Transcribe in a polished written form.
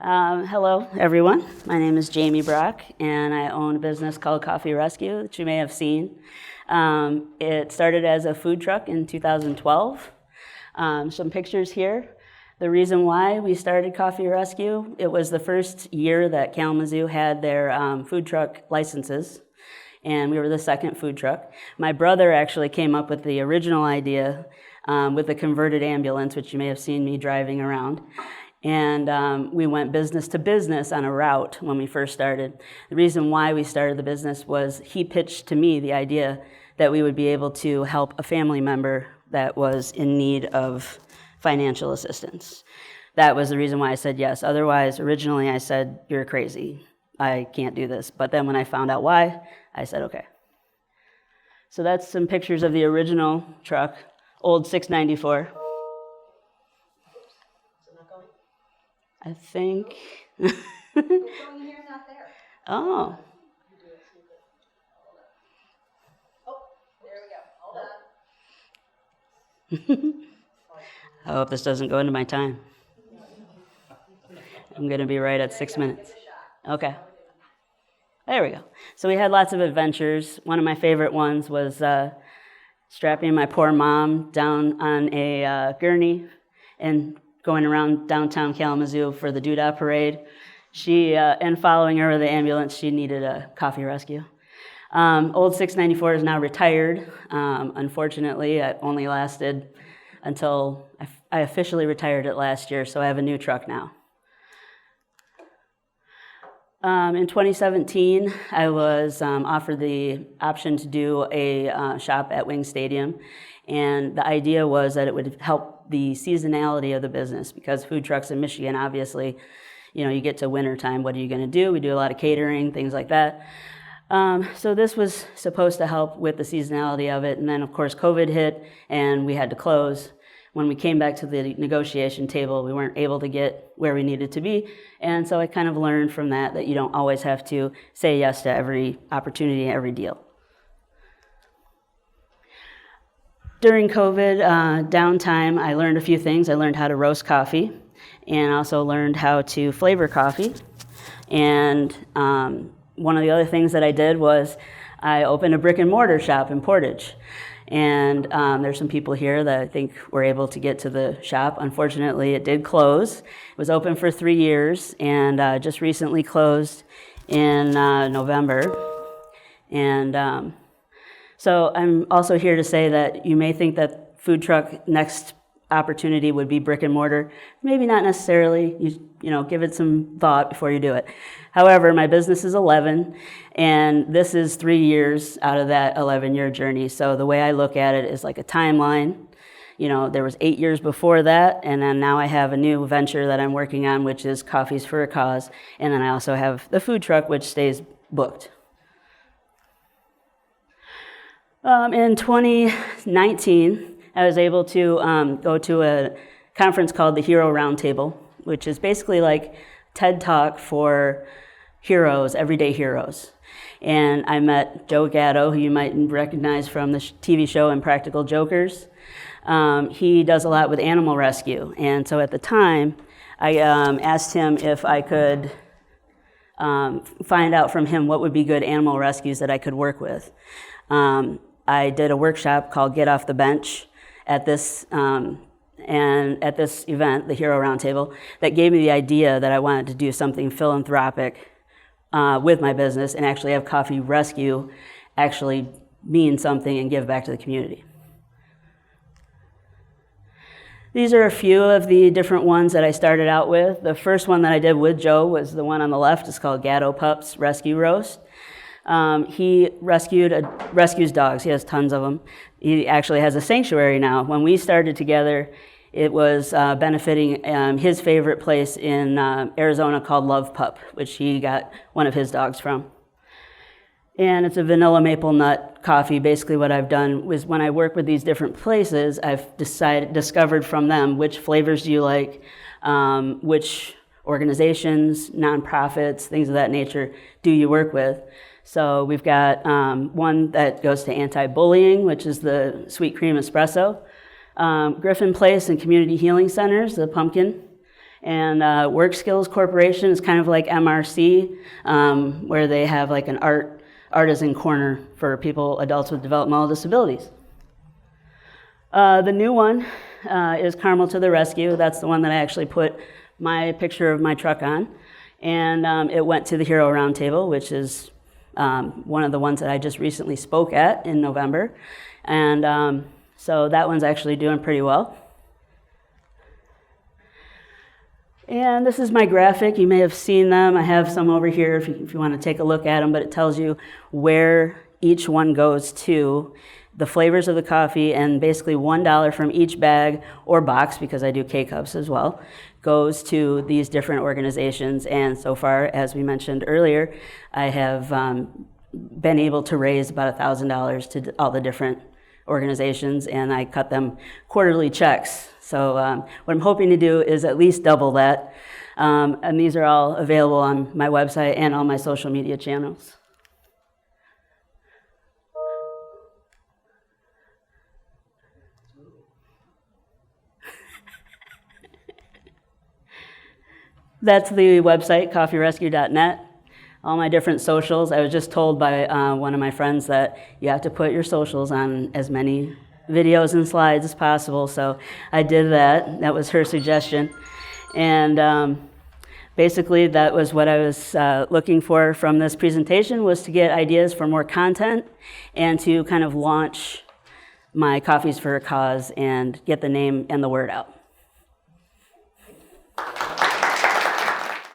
Hello, everyone. My name is Jamie Brock, and I own a business called Coffee Rescue that you may have seen. It started as a food truck in 2012. Some pictures here. The reason why we started Coffee Rescue, it was the first year that Kalamazoo had their food truck licenses, and we were the second food truck. My brother actually came up with the original idea with the converted ambulance, which you may have seen me driving around. And we went business to business on a route when we first started. The reason why we started the business was he pitched to me the idea that we would be able to help a family member that was in need of financial assistance. That was the reason why I said yes. Otherwise, originally I said, you're crazy. I can't do this. But then when I found out why, I said, okay. So that's some pictures of the original truck, old 694. I think. What's going here, not there. Oh. Oh, there we go. Hold on. I hope this doesn't go into my time. I'm going to be right at 6 minutes. Okay. There we go. So we had lots of adventures. One of my favorite ones was strapping my poor mom down on a gurney and going around downtown Kalamazoo for the Doodah Parade. And following her with the ambulance, she needed a coffee rescue. Old 694 is now retired. Unfortunately, it only lasted until I officially retired it last year, so I have a new truck now. In 2017, I was offered the option to do a shop at Wing Stadium, and the idea was that it would help the seasonality of the business, because food trucks in Michigan, obviously, you get to winter time, what are you going to do? We do a lot of catering, things like that. So this was supposed to help with the seasonality of it, and then of course COVID hit and we had to close. When we came back to the negotiation table, we weren't able to get where we needed to be, and so I kind of learned from that you don't always have to say yes to every opportunity, every deal. During COVID downtime, I learned a few things. I learned how to roast coffee, and also learned how to flavor coffee. And one of the other things that I did was I opened a brick-and-mortar shop in Portage. And there's some people here that I think were able to get to the shop. Unfortunately, it did close. It was open for 3 years and just recently closed in November. And so I'm also here to say that you may think that food truck next opportunity would be brick and mortar. Maybe not necessarily. You give it some thought before you do it. However, my business is 11, and this is 3 years out of that 11-year journey. So the way I look at it is like a timeline. There was 8 years before that, and then now I have a new venture that I'm working on, which is Coffees for a Cause. And then I also have the food truck, which stays booked. In 2019, I was able to go to a conference called the Hero Roundtable, which is basically like TED Talk for heroes, everyday heroes. And I met Joe Gatto, who you might recognize from the TV show Impractical Jokers. He does a lot with animal rescue. And so at the time, I asked him if I could find out from him what would be good animal rescues that I could work with. I did a workshop called Get Off the Bench at this event, the Hero Roundtable, that gave me the idea that I wanted to do something philanthropic with my business and actually have Coffee Rescue actually mean something and give back to the community. These are a few of the different ones that I started out with. The first one that I did with Joe was the one on the left. It's called Gatto Pups Rescue Roast. He rescues dogs. He has tons of them. He actually has a sanctuary now. When we started together, it was benefiting his favorite place in Arizona called Love Pup, which he got one of his dogs from. And it's a vanilla maple nut coffee. Basically what I've done was when I work with these different places, I've discovered from them which flavors do you like, which organizations, nonprofits, things of that nature do you work with. So we've got one that goes to anti-bullying, which is the sweet cream espresso. Griffin Place and Community Healing Centers, the pumpkin. And Work Skills Corporation is kind of like MRC, where they have like an artisan corner for people, adults with developmental disabilities. The new one is Carmel to the Rescue. That's the one that I actually put my picture of my truck on. And it went to the Hero Roundtable, which is one of the ones that I just recently spoke at in November. And so that one's actually doing pretty well. And this is my graphic. You may have seen them. I have some over here if you want to take a look at them, but it tells you where each one goes to, the flavors of the coffee, and basically $1 from each bag or box, because I do K-Cups as well, goes to these different organizations. And so far, as we mentioned earlier, I have been able to raise about $1,000 to all the different organizations, and I cut them quarterly checks. So what I'm hoping to do is at least double that. And these are all available on my website and all my social media channels. That's the website, coffeerescue.net. All my different socials. I was just told by one of my friends that you have to put your socials on as many videos and slides as possible, so I did that. That was her suggestion. And basically that was what I was looking for from this presentation, was to get ideas for more content and to kind of launch my Coffees for a Cause and get the name and the word out.